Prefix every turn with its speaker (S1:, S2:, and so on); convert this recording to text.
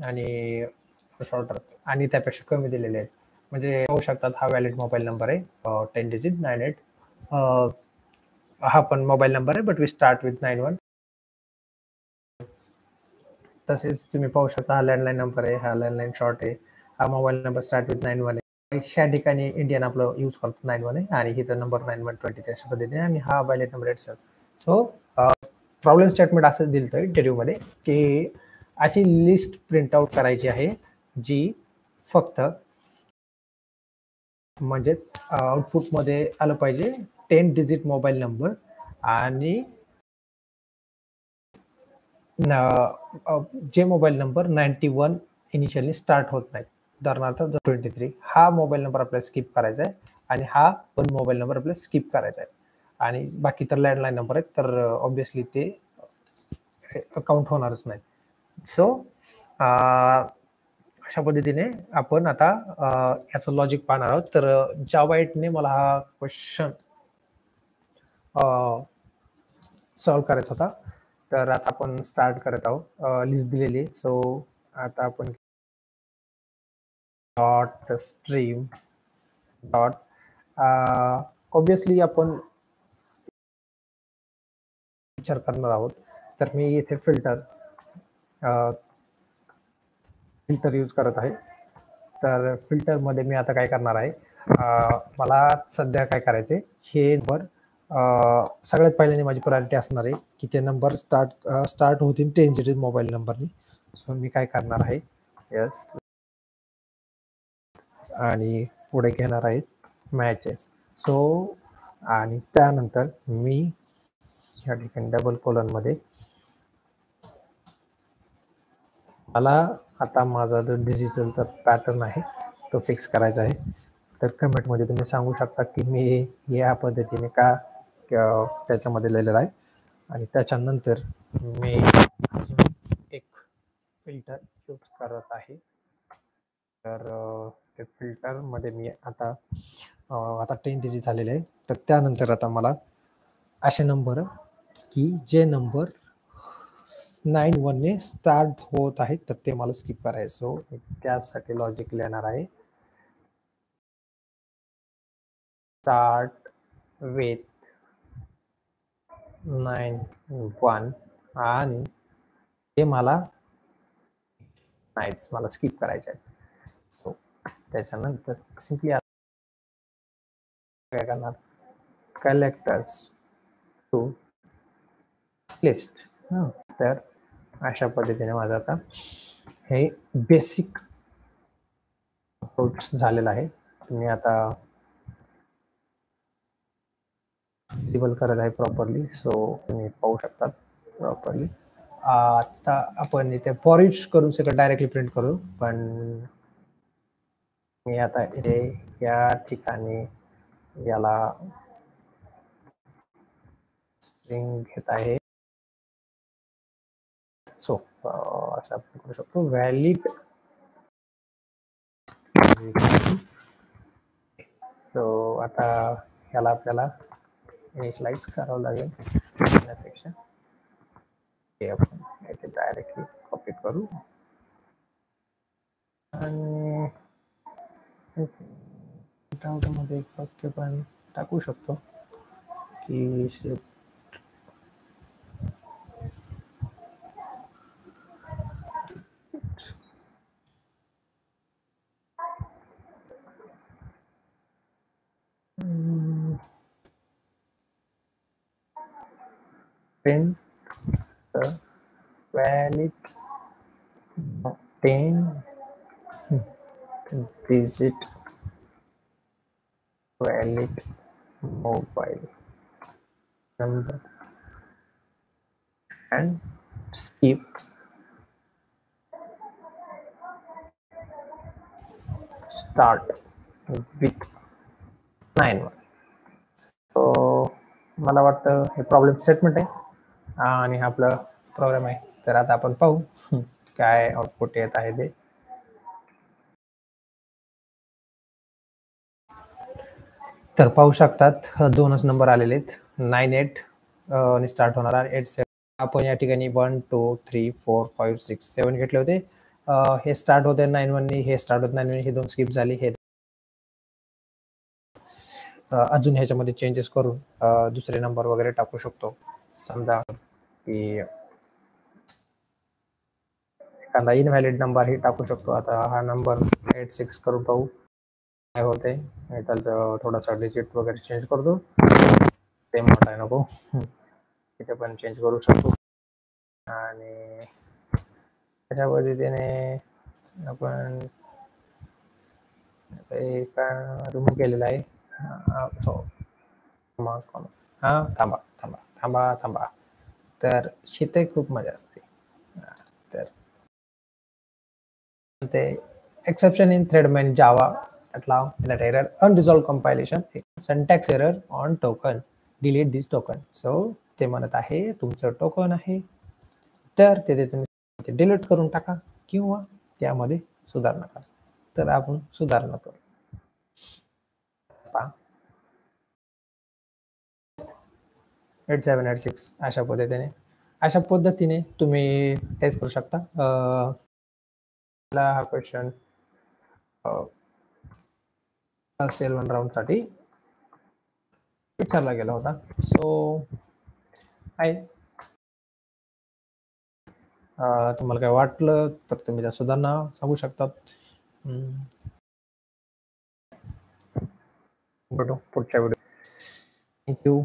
S1: आणि शॉर्टर आणि त्यापेक्षा कमी दिलेले आहेत. म्हणजे पाहू शकतात हा व्हॅलिड मोबाईल नंबर आहे 10 डिजिट 98. हा पण मोबाईल नंबर आहे बट वी स्टार्ट विथ 91. तसेच तुम्ही पाहू शकता हा लँडलाईन नंबर आहे, हा लँडलाईन शॉर्ट आहे, हा मोबाईल नंबर स्टार्ट विथ 91 आहे. ह्या ठिकाणी इंडियन आपलं यूज करतो 91 आहे आणि हिचा नंबर 9120 अशा पद्धतीने आणि हा valid number 87. So problem statement असं दिलं तर इंटरव्ह्यूमध्ये की अशी लिस्ट प्रिंट आउट करायची आहे जी फक्त म्हणजेच आउटपुटमध्ये आलं पाहिजे 10 डिजिट मोबाईल नंबर आणि जे मोबाईल नंबर 91 इनिशियली स्टार्ट होत नाही. उदाहरणार्थ 23 हा मोबाईल नंबर आपल्याला स्किप करायचा आहे आणि हा पण मोबाईल नंबर आपल्याला स्किप करायचा आहे आणि बाकी तर लँडलाईन नंबर आहेत तर ऑब्विसली ते अकाउंट होणारच नाही. सो अशा पद्धतीने आपण आता याचं लॉजिक पाहणार आहोत. तर जावा 8ने मला हा क्वेश्चन सॉल्व करायचा होता. तर आता आपण स्टार्ट करत आहोत. लिस्ट दिलेली. सो आता आपण डॉट स्ट्रीम डॉट ऑब्विसली आपण विचार करणार आहोत. तर मी इथे फिल्टर यूज करत आहे. तर फिल्टर मध्ये मी आता काय करणार आहे, मला सध्या काय करायचे हे नंबर सगळ्यात पहिल्यांदा माझी प्रायोरिटी असणार आहे की ते नंबर स्टार्ट होतील 10 डिजिट मोबाईल नंबरनी. सो मी काय करणार आहे, यस आणि पुढे घेणार आहेत मॅचेस. सो आणि त्यानंतर मी या ठिकाणी डबल कोलन मध्ये मला आता माझा जो डिजिटलचा पॅटर्न आहे तो फिक्स करायचा आहे. तर कमेंटमध्ये तुम्ही सांगू शकता की मी या पद्धतीने का त्याच्यामध्ये लिहिलेलं आहे. आणि त्याच्यानंतर मी अजून एक फिल्टर यूज करत आहे. तर ते फिल्टरमध्ये मी आता 10 डिजिट झालेले आहे. तर त्यानंतर आता मला असे नंबर की जे नंबर 91 ने स्टार्ट होत आहेत तर ते मला स्किप करायचं. सो त्यासाठी लॉजिक लिहिणार आहे स्टार्ट विथ 91 आणि ते मला नाहीच, मला स्किप करायचे आहे. सो त्याच्यानंतर सिम्पली काय करणार, कलेक्टर्स टू लिस्ट. तर अशा पद्धतीने माझं आता हे बेसिक अप्रोच झालेला आहे. तुम्ही आता विजिबल करत आहे प्रॉपरली. सो तुम्ही पाहू शकतात प्रॉपरली. आता आपण इथे फॉर ईच करून सगळं डायरेक्टली प्रिंट करू, पण मी आता इथे या ठिकाणी याला स्ट्रिंग घेत आहे. सो असं आपण करू शकतो व्हॅलिड. सो आता ह्याला आपल्याला इनिशियलाइज करावं लागेल. त्यापेक्षा हे आपण इथे डायरेक्टली कॉपी करू आणि मध्ये एक वाक्य पण टाकू शकतो की print the valid 10 digit valid mobile number and skip start with 91. So मला वाटतं हे प्रॉब्लेम स्टेटमेंट आहे आणि आपला प्रोग्राम आहे. तर आता आपण पाहू काय आउटपुट येत आहे ते. तर पाहू शकतात दोनच नंबर आलेले आहेत. 98 ने स्टार्ट होणार आणि 87. आपण या ठिकाणी 1 2 3 4 5 6 7 घेतले होते हे स्टार्ट होते 9-1 हे स्टार्ट होत 9-1 हे दोन स्किप झाली. हे अजून ह्याच्यामध्ये चेंजेस करून दुसरे नंबर वगैरे टाकू शकतो. समजा की एखादा इनव्हॅलिड नंबर ही टाकू शकतो. आता हा नंबर 86 करून पाहू काय होते. त्याला थोडासा डिजिट वगैरे चेंज करतो. ते मोठा आहे नको, इथे पण चेंज करू शकतो. आणि अशा पद्धतीने आपण रिमूव्ह केलेला आहे. हा थांबा थांबा थांबा थांबा. तर शिते खूप मजा असते. तर ते exception in thread main Java allow that error unresolved compilation syntax error on token delete this token. so ते म्हणत आहे तुमचं टोकन आहे तर ते तुम्ही डिलीट करून टाका किंवा त्यामध्ये सुधारणा करा. तर आपण सुधारणा करू. 8786 अशा पद्धतीने तुम्ही टेस्ट करू शकता. हा क्वेश्चन सेल 1 राऊंड साठी विचारला गेला होता. सो आहे तुम्हाला काय वाटलं तर तुम्ही त्या सुधारणा सांगू शकतात. भेटू पुढच्या व्हिडिओ. थँक्यू.